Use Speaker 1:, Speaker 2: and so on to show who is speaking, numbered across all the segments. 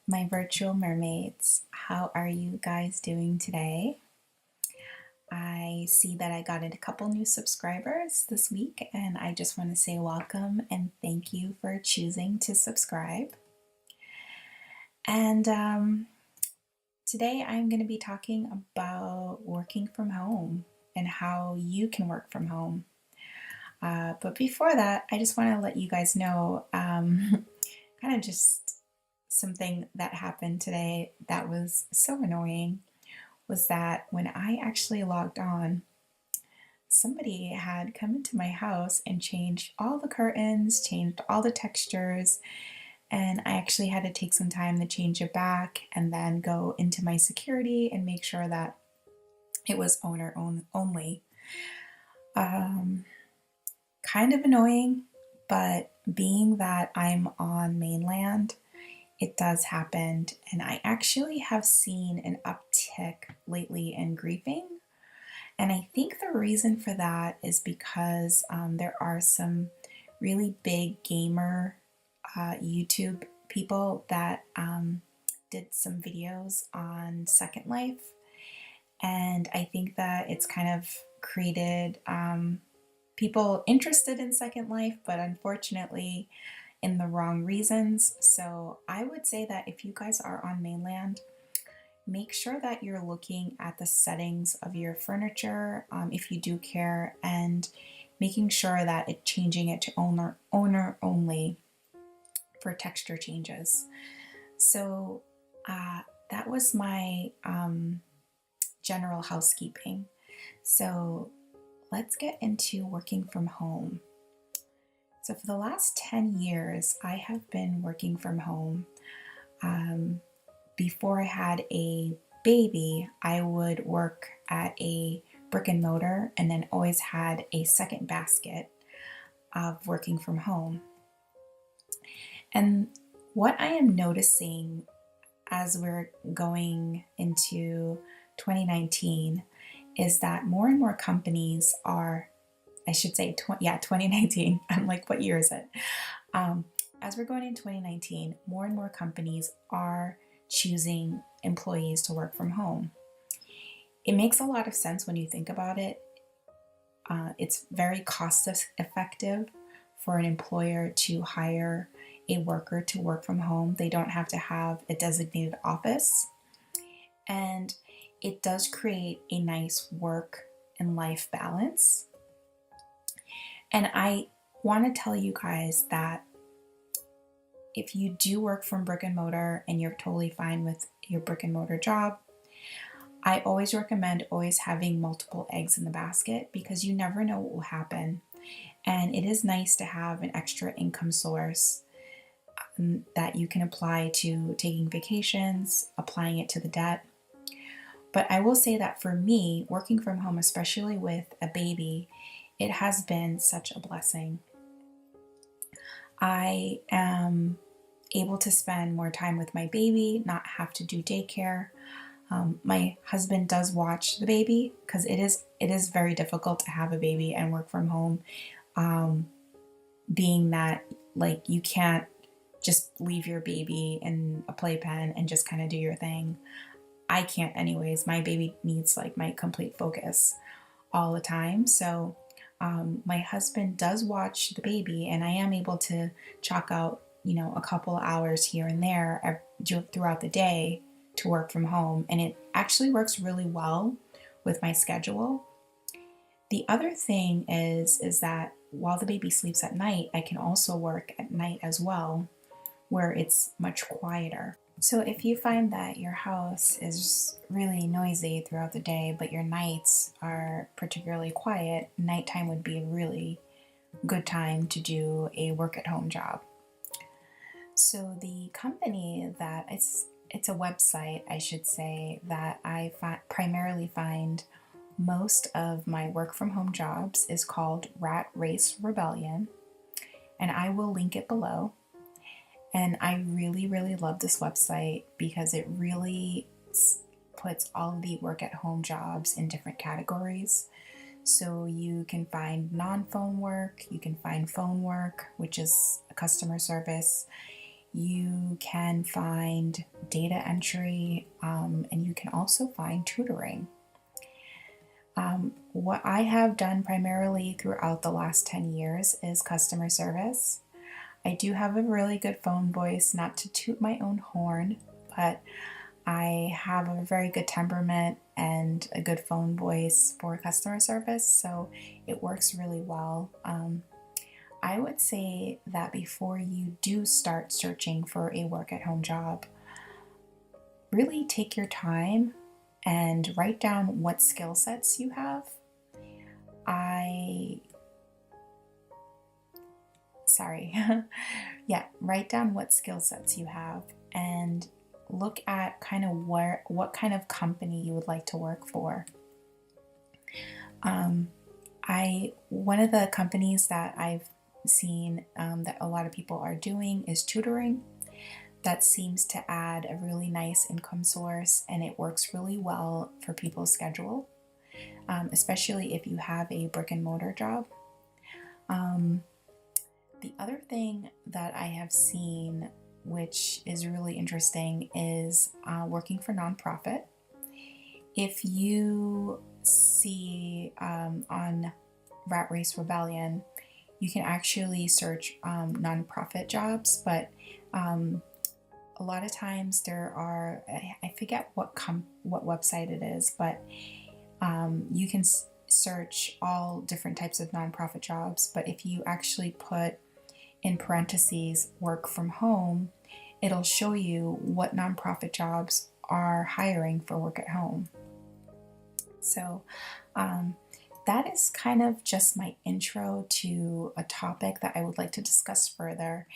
Speaker 1: my virtual mermaids. How are you guys doing today? I see that I got a couple new subscribers this week, and I just want to say welcome and thank you for choosing to subscribe. And today I'm going to be talking about working from home and how you can work from home. But before that, I just want to let you guys know kind of just something that happened today that was so annoying was that when I actually logged on, somebody had come into my house and changed all the curtains, changed all the textures, and I actually had to take some time to change it back and then go into my security and make sure that it was owner only. Kind of annoying, but being that I'm on mainland, it does happen, and I actually have seen an uptick lately in griefing. And I think the reason for that is because there are some really big gamer YouTube people that did some videos on Second Life. And I think that it's kind of created people interested in Second Life, but unfortunately in the wrong reasons. So I would say that if you guys are on mainland, make sure that you're looking at the settings of your furniture if you do care, and making sure that it's changing it to owner only for texture changes. So that was my general housekeeping. So let's get into working from home. So for the last 10 years, I have been working from home. Before I had a baby, I would work at a brick and mortar and then always had a second basket of working from home. And what I am noticing as we're going into 2019 is that more and more companies are, I should say, 2019. I'm like, what year is it? As we're going in 2019, more and more companies are choosing employees to work from home. It makes a lot of sense when you think about it. It's very cost effective for an employer to hire a worker to work from home. They don't have to have a designated office. And it does create a nice work and life balance. And I want to tell you guys that if you do work from brick and mortar and you're totally fine with your brick and mortar job, I always recommend always having multiple eggs in the basket, because you never know what will happen. And it is nice to have an extra income source that you can apply to taking vacations, applying it to the debt. But I will say that for me, working from home, especially with a baby, it has been such a blessing. I am able to spend more time with my baby, not have to do daycare. My husband does watch the baby, because it is very difficult to have a baby and work from home, being that like you can't just leave your baby in a playpen and just kind of do your thing. I can't anyways. My baby needs like my complete focus all the time. So my husband does watch the baby, and I am able to chalk out, a couple hours here and there throughout the day to work from home. And it actually works really well with my schedule. The other thing is that while the baby sleeps at night, I can also work at night as well, where it's much quieter. So if you find that your house is really noisy throughout the day, but your nights are particularly quiet, nighttime would be a really good time to do a work at home job. So the company that it's a website, I should say, that I primarily find most of my work from home jobs is called Rat Race Rebellion, and I will link it below. And I really, really love this website because it really puts all of the work at home jobs in different categories. So you can find non-phone work, you can find phone work, which is a customer service. You can find data entry, and you can also find tutoring. What I have done primarily throughout the last 10 years is customer service. I do have a really good phone voice, not to toot my own horn, but I have a very good temperament and a good phone voice for customer service, so it works really well. I would say that before you do start searching for a work at home job, really take your time and write down what skill sets you have. Sorry. Yeah, write down what skill sets you have and look at kind of what kind of company you would like to work for. One of the companies that I've seen that a lot of people are doing is tutoring. That seems to add a really nice income source, and it works really well for people's schedule, especially if you have a brick and mortar job. The other thing that I have seen, which is really interesting, is working for nonprofit. If you see on Rat Race Rebellion, you can actually search nonprofit jobs, but a lot of times there are, I forget what website it is, but you can search all different types of nonprofit jobs. But if you actually put in parentheses work from home, it'll show you what nonprofit jobs are hiring for work at home. So that is kind of just my intro to a topic that I would like to discuss further.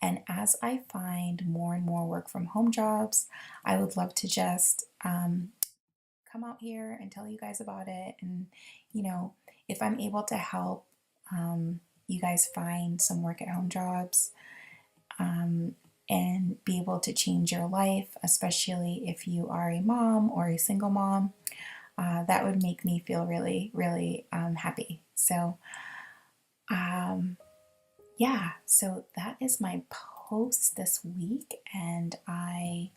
Speaker 1: And as I find more and more work from home jobs, I would love to just come out here and tell you guys about it. And, if I'm able to help you guys find some work at home jobs and be able to change your life, especially if you are a mom or a single mom, that would make me feel really, really happy. So, yeah, so that is my post this week, and I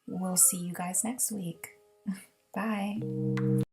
Speaker 1: will see you guys next week. Bye.